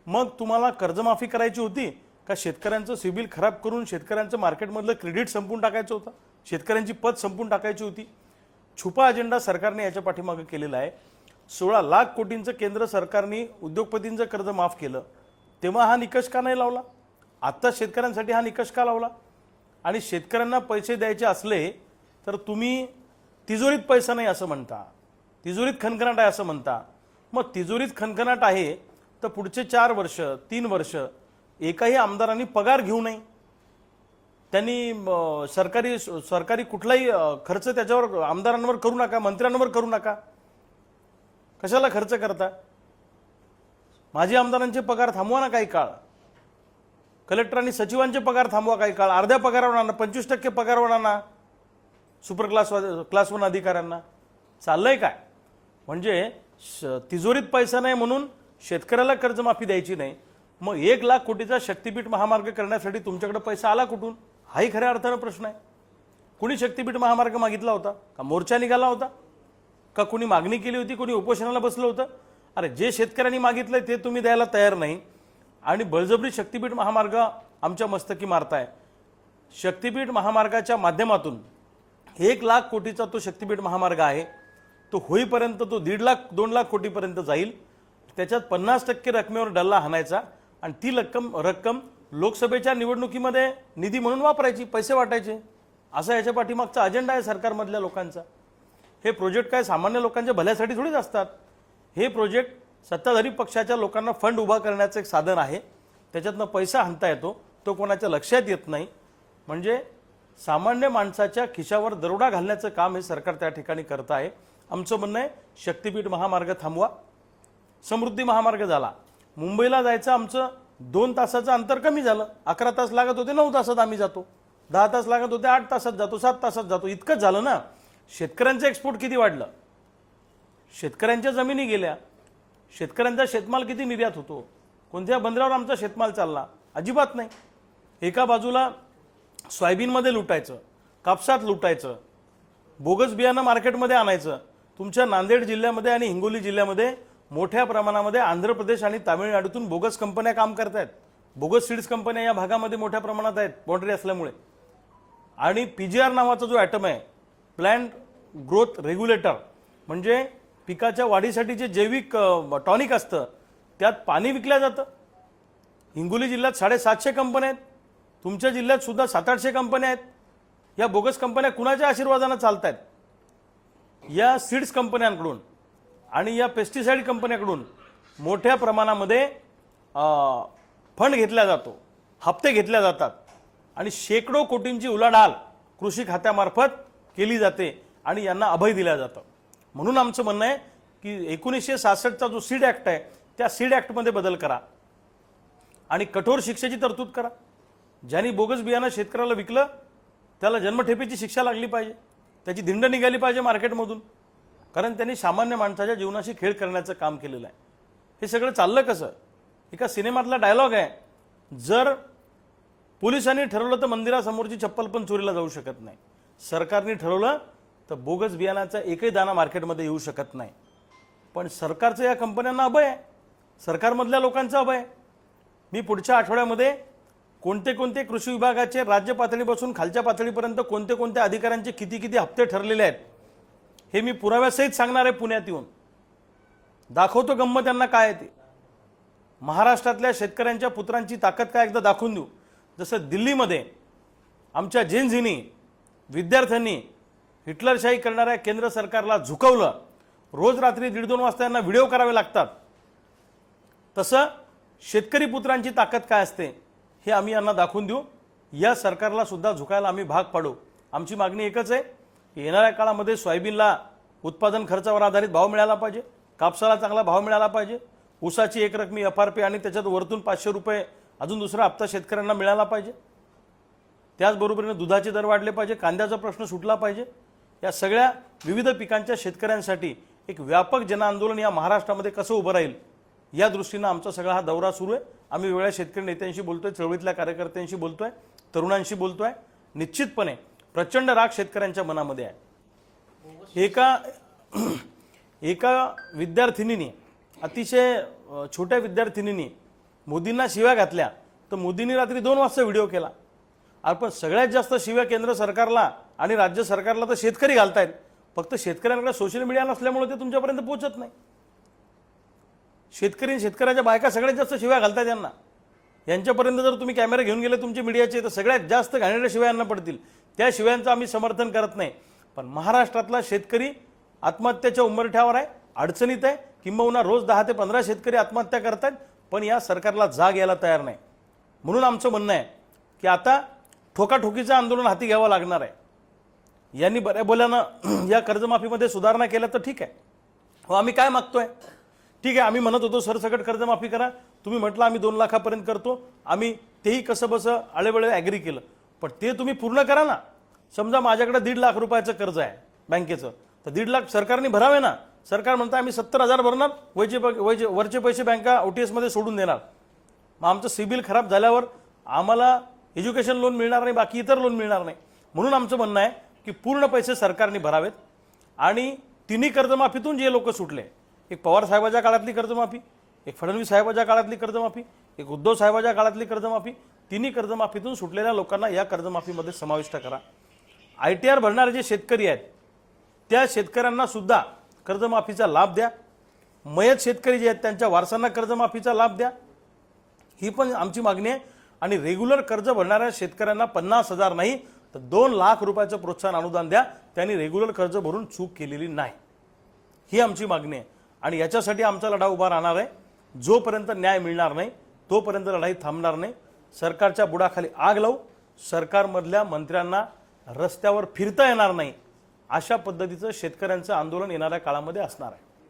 मग तुम्हाला कर्जमाफी करायची होती का शेतकऱ्यांचं सिबिल खराब करून शेतकऱ्यांचं मार्केटमधलं क्रेडिट संपून टाकायचं होतं, शेतकऱ्यांची पत संपून टाकायची होती? छुपा अजेंडा सरकारने याच्या पाठीमागे केलेला आहे. 16 लाख कोटींचं केंद्र सरकारने उद्योगपतींचं कर्ज माफ केलं, तेव्हा हा निकष का नाही लावला? आत्ता शेतकऱ्यांसाठी हा निकष का लावला? आणि शेतकऱ्यांना पैसे द्यायचे असले तर तुम्ही तिजोरीत पैसा नाही असं म्हणता, तिजोरीत खणखणाट आहे असं म्हणता. मग तिजोरीत खणखणाट आहे तर पुढचे 4 वर्ष 3 वर्ष एकाही आमदारांनी पगार घेऊ नये, त्यांनी सरकारी कुठलाही खर्च त्याच्यावर आमदारांवर करू नका, मंत्र्यांवर करू नका. कशाला खर्च करता? माजी आमदारांचे पगार थांबवा ना काही काळ, कलेक्टरांनी सचिवांचे पगार थांबवा काही काळ, अर्ध्या पगारावर आणा, 25% पगारावर आणा सुपर क्लास 1 अधिकाऱ्यांना. चाललंय काय? म्हणजे तिजोरीत पैसा नाही म्हणून शेतकऱ्याला कर्जमाफी द्यायची नाही, मग 1 लाख कोटीचा शक्तीपीठ महामार्ग करण्यासाठी तुमच्याकडे पैसा आला कुठून? हाही खऱ्या अर्थानं प्रश्न आहे. कुणी शक्तीपीठ महामार्ग मागितला होता का? मोर्चा निघाला होता का? कुणी मागणी केली होती? कुणी उपोषणाला बसलं होतं? अरे जे शेतकऱ्यांनी मागितलंय ते तुम्ही द्यायला तयार नाही आणि बळजबरी शक्तीपीठ महामार्ग आमच्या मस्तकी मारताय. शक्तीपीठ महामार्गाच्या माध्यमातून 1 लाख कोटीचा तो शक्तीपीठ महामार्ग आहे, तो होईपर्यंत तो 1.5 लाख 2 लाख कोटीपर्यंत जाईल. त्याच्यात 50% रकमेवर डल्ला हाणायचा आणि ती रक्कम लोकसभेच्या निवडणुकीमध्ये निधी म्हणून वापरायची, पैसे वाटायचे. असा याच्या पाठीमागचा अजेंडा आहे सरकारमधल्या लोकांचा. हे प्रोजेक्ट काय सामान्य लोकांच्या भल्यासाठी थोडीच असतात. हे प्रोजेक्ट सत्ताधारी पक्षाच्या लोकांना फंड उभा करण्याचं एक साधन आहे, त्याच्यातनं पैसा हाणता येतो, तो कोणाच्या लक्षात येत नाही. म्हणजे सामान्य माणसाच्या खिशावर दरोडा घालण्याचं काम हे सरकार त्या ठिकाणी करत आहे. आमचं म्हणणं आहे शक्तीपीठ महामार्ग थांबवा. समृद्धी महामार्ग झाला, मुंबईला जायचं आमचं 2 तासाचं अंतर कमी झालं. 11 तास लागत होते, 9 तासात आम्ही जातो. 10 तास लागत होते, 8 तासात जातो, 7 तासात जातो. इतकंच झालं ना. शेतकऱ्यांचं एक्सपोर्ट किती वाढलं, शेतकऱ्यांच्या जमिनी गेल्या, शेतकऱ्यांचा शेतमाल किती निर्यात होतो, कोणत्या बंदरावर आमचा शेतमाल चालला? अजिबात नाही. एका बाजूला सोयाबीनमध्ये लुटायचं, कापसात लुटायचं, बोगस बियाणं मार्केटमध्ये आणायचं. तुमच्या नांदेड जिल्ह्यामध्ये आणि हिंगोली जिल्ह्यामध्ये मोठ्या प्रमाणामध्ये आंध्र प्रदेश आणि तामिळनाडूतून बोगस कंपन्या काम करत आहेत. बोगस सीड्स कंपन्या या भागामध्ये मोठ्या प्रमाणात आहेत बाउंड्री असल्यामुळे. आणि PGR नावाचा जो ॲटम आहे, प्लॅन्ट ग्रोथ रेग्युलेटर, म्हणजे पिकाच्या वाढीसाठी जे जैविक टॉनिक असतं त्यात पाणी विकलं जातं. हिंगोली जिल्ह्यात 750 कंपन्या आहेत, तुमच्या जिल्ह्यात सुद्धा 700-800 कंपन्या आहेत. या बोगस कंपन्या कुणाच्या आशीर्वादानं चालत आहेत? या सीड्स कंपन्यांकडून आणि या पेस्टिसाइड कंपन्याकडून मोठ्या प्रमाणामध्ये फंड घेतला जातो, हप्ते घेतले जातात आणि शेकडो कोटींची उलाढाल कृषी खात्यामार्फत केली जाते आणि यांना अभय दिलं जातं. म्हणून आमचं म्हणणं आहे की 1966चा जो सीड ॲक्ट आहे त्या सीड ॲक्टमध्ये बदल करा आणि कठोर शिक्षेची तरतूद करा. ज्यांनी बोगस बियाणं शेतकऱ्याला विकलं त्याला जन्मठेपेची शिक्षा लागली पाहिजे, त्याची धिंड निघाली पाहिजे मार्केटमधून, कारण त्यांनी सामान्य माणसाच्या जीवनाशी खेळ करण्याचं काम केलेलं आहे. हे सगळं चाललं कसं? एका सिनेमातला डायलॉग आहे, जर पोलिसांनी ठरवलं तर मंदिरासमोरची चप्पल पण चोरीला जाऊ शकत नाही, सरकारने ठरवलं तर बोगस बियाणाचा एकही दाना मार्केटमध्ये येऊ शकत नाही. पण सरकारचं या कंपन्यांना अभय आहे, सरकारमधल्या लोकांचं अभय आहे. मी पुढच्या आठवड्यामध्ये कोणते कृषी विभागाचे राज्य पातळीपासून खालच्या पातळीपर्यंत कोणत्या अधिकाऱ्यांचे किती हप्ते ठरलेले आहेत हे मी पुराव्यासहित सांगणार आहे. पुण्यात येऊन दाखवतो गंमत त्यांना काय आहे ते. महाराष्ट्रातल्या शेतकऱ्यांच्या पुत्रांची ताकद काय एकदा दाखवून देऊ. जसं दिल्लीमध्ये आमच्या जेनझींनी विद्यार्थ्यांनी हिटलरशाही करणाऱ्या केंद्र सरकारला झुकवलं, रोज रात्री 1:30-2 वाजता यांना व्हिडिओ करावे लागतात, तसं शेतकरी पुत्रांची ताकद काय असते हे आम्ही यांना दाखवून देऊ. या सरकारला सुद्धा झुकायला आम्ही भाग पाडू. आमची मागणी एकच आहे की येणाऱ्या काळामध्ये सोयाबीनला उत्पादन खर्चावर आधारित भाव मिळाला पाहिजे, कापसाला चांगला भाव मिळाला पाहिजे, ऊसाची एक रकमी FRP आणि त्याच्यात वरतून 500 रुपये अजून दुसरा हप्ता शेतकऱ्यांना मिळाला पाहिजे. त्याचबरोबरीने दुधाचे दर वाढले पाहिजे, कांद्याचा प्रश्न सुटला पाहिजे. या सगळ्या विविध पिकांच्या शेतकऱ्यांसाठी एक व्यापक जनआंदोलन या महाराष्ट्रामध्ये कसं उभं राहील या दृष्टीनं आमचा सगळा हा दौरा सुरू आहे. आम्ही वेगळ्या शेतकरी नेत्यांशी बोलतोय, चळवळीतल्या कार्यकर्त्यांशी बोलतोय, तरुणांशी बोलतोय. निश्चितपणे प्रचंड राग शेतकऱ्यांच्या मनामध्ये आहे. एका विद्यार्थिनीने, अतिशय छोट्या विद्यार्थिनीने मोदींना शिव्या घातल्या तर मोदींनी रात्री 2 वाजता व्हिडिओ केला. पण सगळ्यात जास्त शिव्या केंद्र सरकारला आणि राज्य सरकारला तर शेतकरी घालतायत. फक्त शेतकऱ्यांकडे सोशल मीडिया नसल्यामुळे ते तुमच्यापर्यंत पोहोचत नाही. शेतकऱ्याच्या बायका सगळ्यात जास्त शिव्या घालतायत यांना. यांच्यापर्यंत जर तुम्ही कॅमेरे घेऊन गेले तुमचे मीडियाचे तर सगळ्यात जास्त घाणेरड्या शिव्या यांना पडतील. त्या शिव्यांचं आम्ही समर्थन करत नाही. पण महाराष्ट्रातला शेतकरी आत्महत्याच्या उंबरठ्यावर आहे, अडचणीत आहे. किंबहुना रोज 10 ते 15 शेतकरी आत्महत्या करतात, पण या सरकारला जाग यायला तयार नाही. म्हणून आमचं म्हणणं आहे की आता ठोकाठोकीचं आंदोलन हाती घ्यावं लागणार आहे. यांनी बऱ्या बोल्यानं या कर्जमाफीमध्ये सुधारणा केल्या तर ठीक आहे. आम्ही काय मागतोय? ठीक आहे, आम्ही म्हणत होतो सरसकट कर्जमाफी करा. तुम्ही म्हटलं आम्ही 2 लाखापर्यंत करतो. आम्ही तेही कसं बसं आळेबळे ॲग्री केलं. पण ते तुम्ही पूर्ण करा ना. समजा माझ्याकडे 1.5 लाख रुपयाचं कर्ज आहे बँकेचं, तर 1.5 लाख सरकारने भरावे ना. सरकार म्हणतं आम्ही 70,000 भरणार, वरचे पैसे बँका OTS मध्ये सोडून देणार. मग आमचं सिबिल खराब झाल्यावर आम्हाला एज्युकेशन लोन मिळणार नाही, बाकी इतर लोन मिळणार नाही. म्हणून आमचं म्हणणं आहे की पूर्ण पैसे सरकारने भरावेत. आणि तिन्ही कर्जमाफीतून जे लोक सुटले, एक पवार साहेबाच्या काळातली कर्जमाफी, एक फडणवीस साहेबाच्या काळातली कर्जमाफी, एक उद्धव साहेबाच्या काळातली कर्जमाफी, तिन्ही कर्जमाफीतून सुटलेल्या लोकांना या कर्जमाफीमध्ये समाविष्ट करा. ITR भरणारे जे शेतकरी आहेत त्या शेतकऱ्यांना सुद्धा कर्जमाफीचा लाभ द्या. मयत शेतकरी जे आहेत त्यांच्या वारसांना कर्जमाफीचा लाभ द्या. ही पण आमची मागणी आहे. आणि रेग्युलर कर्ज भरणाऱ्या शेतकऱ्यांना 50,000 नाही तर 2 लाख रुपयाचं प्रोत्साहन अनुदान द्या. त्यांनी रेग्युलर कर्ज भरून चूक केलेली नाही, ही आमची मागणी आहे. आणि याच्यासाठी आमचा लढा उभा राहणार आहे. जोपर्यंत न्याय मिळणार नाही तोपर्यंत लढाई थांबणार नाही. सरकारच्या बुडाखाली आग लावू, सरकारमधल्या मंत्र्यांना रस्त्यावर फिरता येणार नाही, अशा पद्धतीचं शेतकऱ्यांचं आंदोलन येणाऱ्या काळामध्ये असणार आहे.